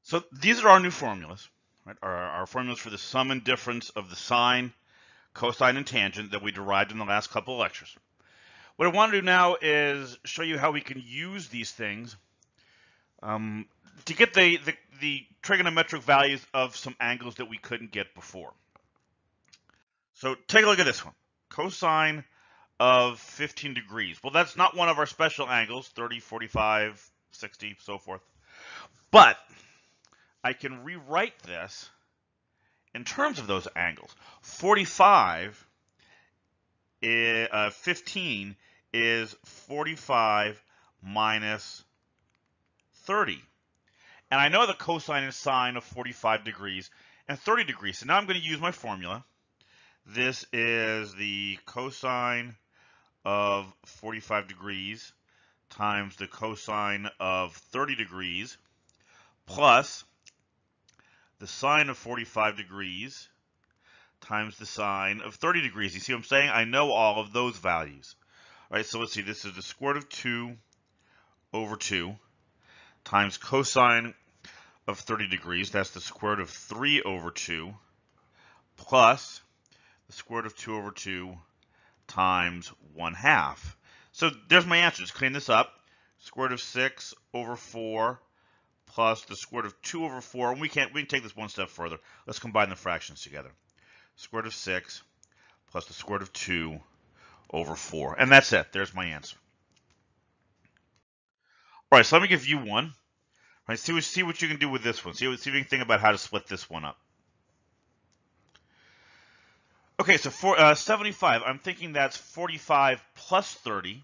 So these are our new formulas, right? Our formulas for the sum and difference of the sine, cosine, and tangent that we derived in the last couple of lectures. What I want to do now is show you how we can use these things to get the trigonometric values of some angles that we couldn't get before. So take a look at this one. Cosine of 15 degrees. Well, that's not one of our special angles, 30, 45, 60, so forth. But I can rewrite this in terms of those angles. 15 is 45 minus 30. And I know the cosine and sine of 45 degrees and 30 degrees. So now I'm going to use my formula. This is the cosine of 45 degrees times the cosine of 30 degrees plus the sine of 45 degrees times the sine of 30 degrees. You see what I'm saying? I know all of those values. All right, so let's see. This is the square root of 2 over 2 times cosine of 30 degrees. That's the square root of 3 over 2 plus the square root of 2 over 2 times 1/2. So there's my answer. Just clean this up. Square root of 6 over 4 plus the square root of 2 over 4. And we can take this one step further. Let's combine the fractions together. Square root of 6 plus the square root of 2 over 4. And that's it. There's my answer. All right, so let me give you one. All right, see what you can do with this one. See if you can think about how to split this one up. Okay, so for 75, I'm thinking that's 45 plus 30.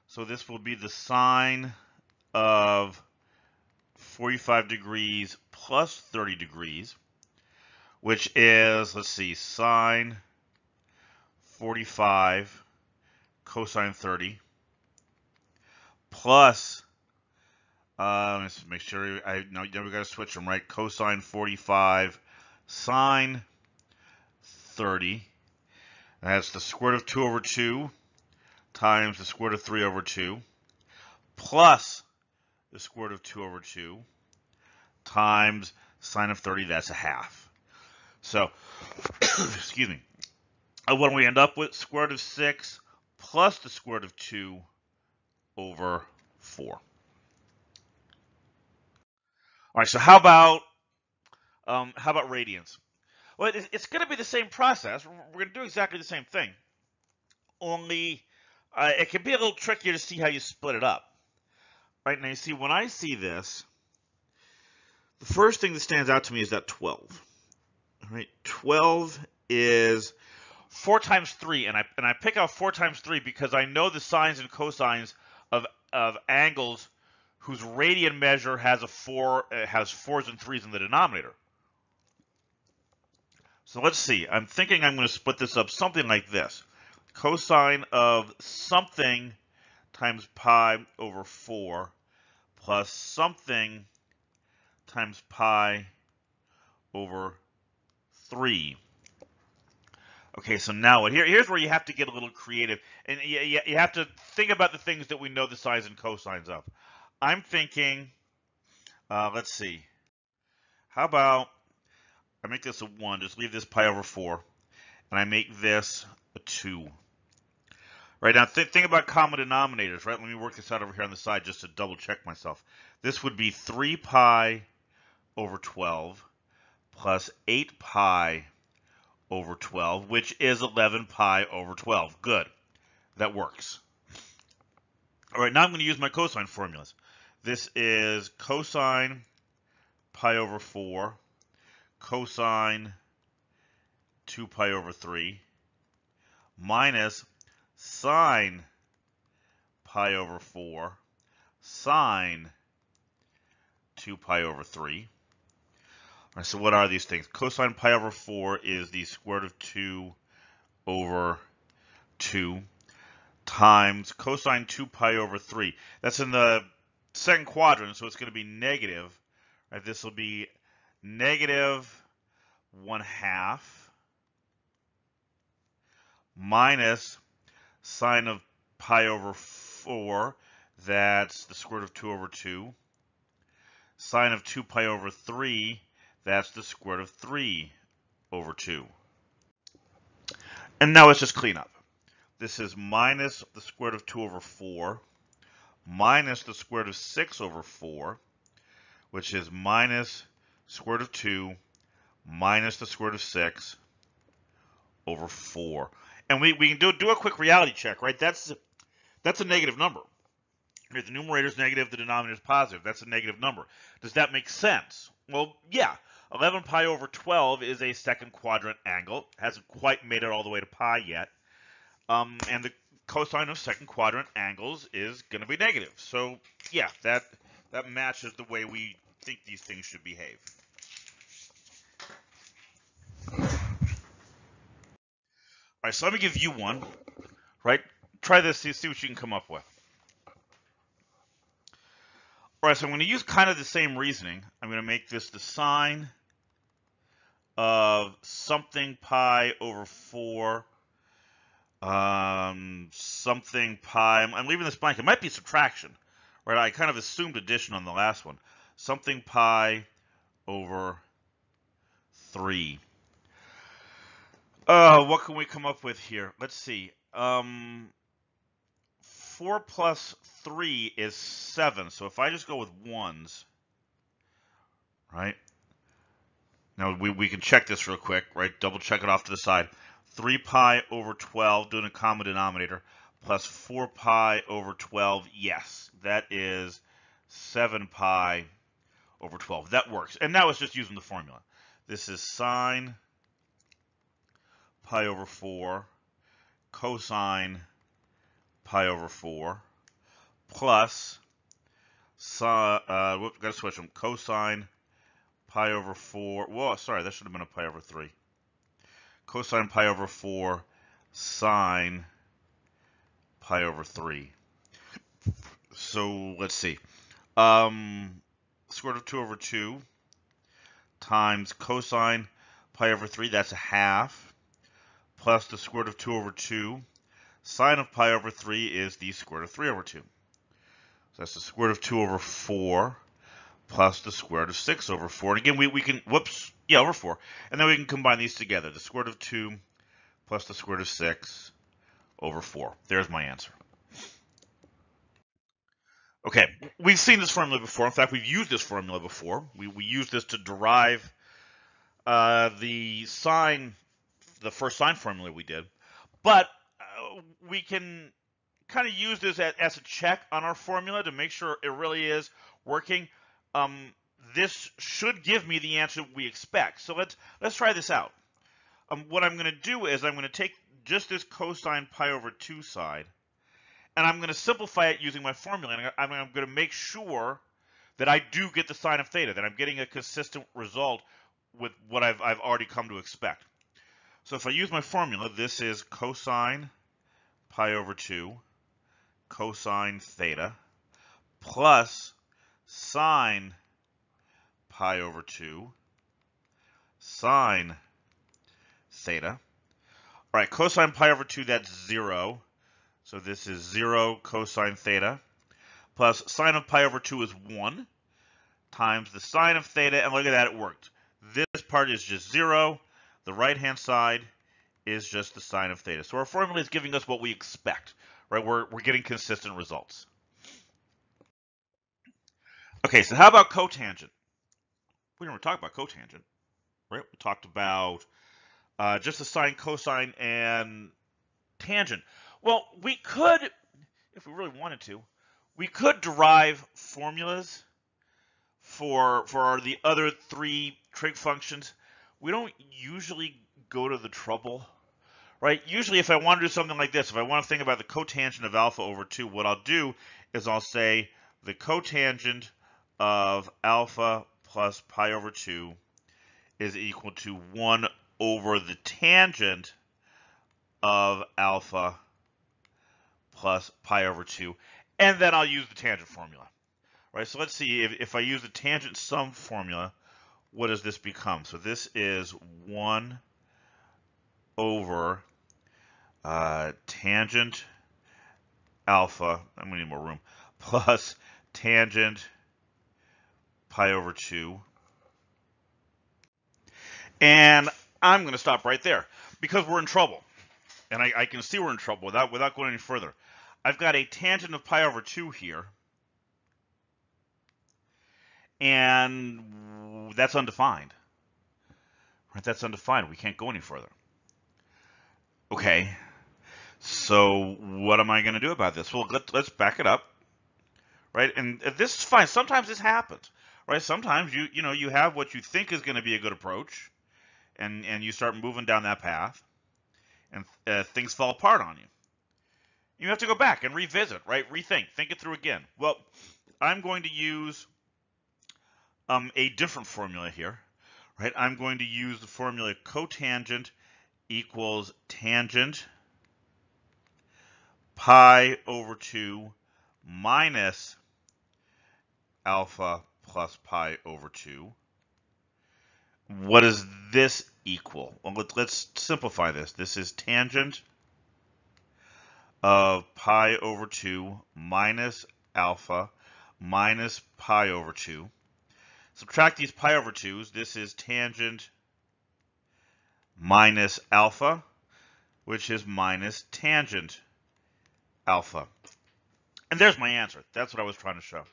So this will be the sine of 45 degrees plus 30 degrees, which is, let's see, sine 45 cosine 30 plus, let's make sure I know we got to switch them, right? Cosine 45 sine 30. That's the square root of 2 over 2 times the square root of 3 over 2 plus the square root of 2 over 2 times sine of 30. That's a half. So, excuse me. What do we end up with? Square root of 6 plus the square root of 2 over 4. All right, so how about radians? Well, it's going to be the same process. We're going to do exactly the same thing. Only it can be a little trickier to see how you split it up. Right, now you see, when I see this, the first thing that stands out to me is that 12. All right, 12 is 4 times 3, and I pick out 4 times 3 because I know the sines and cosines of angles whose radian measure has has 4s and 3s in the denominator. So let's see. I'm thinking I'm going to split this up something like this. Cosine of something times pi over 4 plus something times pi over 3. Okay, so now here's where you have to get a little creative, and you have to think about the things that we know the sines and cosines of. I'm thinking, let's see. How about I make this a 1, just leave this pi over 4, and I make this a 2. Right, now think about common denominators, right? Let me work this out over here on the side just to double check myself. This would be 3 pi over 12 plus 8 pi over 12, which is 11 pi over 12. Good. That works. All right, now I'm going to use my cosine formulas. This is cosine pi over 4, cosine 2 pi over 3, minus sine pi over 4, sine 2 pi over 3. All right, so what are these things? Cosine pi over 4 is the square root of 2 over 2 times cosine 2 pi over 3. That's in the second quadrant, so it's going to be negative. Right, this will be negative 1/2 minus sine of pi over 4. That's the square root of 2 over 2. Sine of 2 pi over 3, that's the square root of 3 over 2. And now let's just clean up. This is minus the square root of 2 over 4, minus the square root of 6 over 4, which is minus square root of 2 minus the square root of 6 over 4. And we can do a quick reality check, right? That's a negative number. If the numerator is negative, the denominator is positive. That's a negative number. Does that make sense? Well, yeah. 11 pi over 12 is a second quadrant angle. Hasn't quite made it all the way to pi yet. And the cosine of second quadrant angles is going to be negative. So, yeah, that matches the way we think these things should behave. All right, so let me give you one, right? Try this, see what you can come up with. All right, so I'm going to use kind of the same reasoning. I'm going to make this the sine of something pi over 4, something pi. I'm leaving this blank. It might be subtraction, right? I kind of assumed addition on the last one. Something pi over 3. What can we come up with here? Let's see. 4 plus 3 is 7. So if I just go with ones, right? Now we can check this real quick, right? Double check it off to the side. 3 pi over 12, doing a common denominator, plus 4 pi over 12. Yes, that is 7 pi over 12. That works. And now it's just using the formula. This is sine pi over 4 cosine pi over 4 plus got to switch them. Cosine pi over 4. Whoa, sorry, that should have been a pi over 3. Cosine pi over 4 sine pi over 3. So let's see. Square root of 2 over 2 times cosine pi over 3, that's a half, plus the square root of 2 over 2. Sine of pi over 3 is the square root of 3 over 2. So that's the square root of 2 over 4 plus the square root of 6 over 4. And again, we can, over 4. And then we can combine these together. The square root of 2 plus the square root of 6 over 4. There's my answer. Okay, we've seen this formula before. In fact, we've used this formula before. We used this to derive the first sine formula we did. But we can kind of use this as a check on our formula to make sure it really is working. This should give me the answer we expect. So let's try this out. What I'm going to do is I'm going to take just this cosine pi over 2 side, and I'm going to simplify it using my formula. And I'm going to make sure that I do get the sine of theta, that I'm getting a consistent result with what I've already come to expect. So if I use my formula, this is cosine pi over 2 cosine theta plus sine pi over 2 sine theta. All right, cosine pi over 2, that's 0. So this is 0 cosine theta plus sine of pi over 2 is 1 times the sine of theta. And look at that, it worked. This part is just 0. The right-hand side is just the sine of theta. So our formula is giving us what we expect, right? We're getting consistent results. Okay, so how about cotangent? We never talked about cotangent, right? We talked about just the sine, cosine, and tangent. Well, we could, if we really wanted to, we could derive formulas for the other 3 trig functions. We don't usually go to the trouble, right? Usually if I want to do something like this, if I want to think about the cotangent of alpha over 2, what I'll do is I'll say the cotangent of alpha plus pi over 2 is equal to 1 over the tangent of alpha plus pi over 2, and then I'll use the tangent formula, right? So let's see, if I use the tangent sum formula, what does this become? So this is 1 over tangent alpha, I'm going to need more room, plus tangent pi over 2. And I'm going to stop right there because we're in trouble. And I can see we're in trouble without going any further. I've got a tangent of pi over 2 here. And that's undefined. Right? That's undefined. We can't go any further. Okay. So what am I going to do about this? Well, let's back it up. Right? And this is fine. Sometimes this happens. Right? Sometimes you have what you think is going to be a good approach, and you start moving down that path, and things fall apart on you. You have to go back and revisit, right? Rethink, think it through again. Well, I'm going to use a different formula here, right? I'm going to use the formula cotangent equals tangent pi over 2 minus alpha plus pi over 2. What does this equal? Well, let's simplify this. This is tangent of pi over 2 minus alpha minus pi over 2. Subtract these pi over 2's. This is tangent minus alpha, which is minus tangent alpha. And there's my answer. That's what I was trying to show.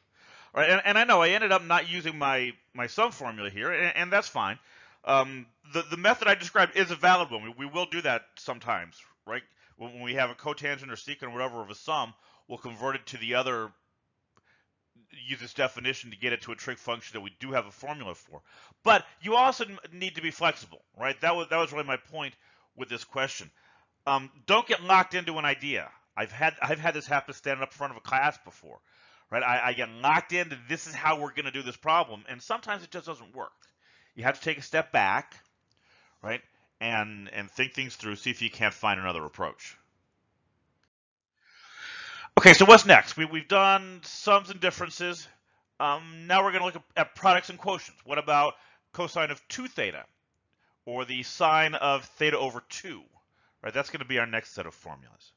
All right, and I know I ended up not using my sum formula here, and that's fine. The method I described is a valid one. We will do that sometimes, right? When we have a cotangent or secant or whatever of a sum, we'll convert it to the other, use this definition to get it to a trig function that we do have a formula for. But you also need to be flexible, right? That was really my point with this question. Don't get locked into an idea. I've had this happen standing up in front of a class before, right? I get locked into this is how we're going to do this problem, and sometimes it just doesn't work. You have to take a step back, right, and think things through, see if you can't find another approach. Okay, so what's next? We've done sums and differences. Now we're going to look at products and quotients. What about cosine of 2 theta, or the sine of theta over 2? Right, that's going to be our next set of formulas.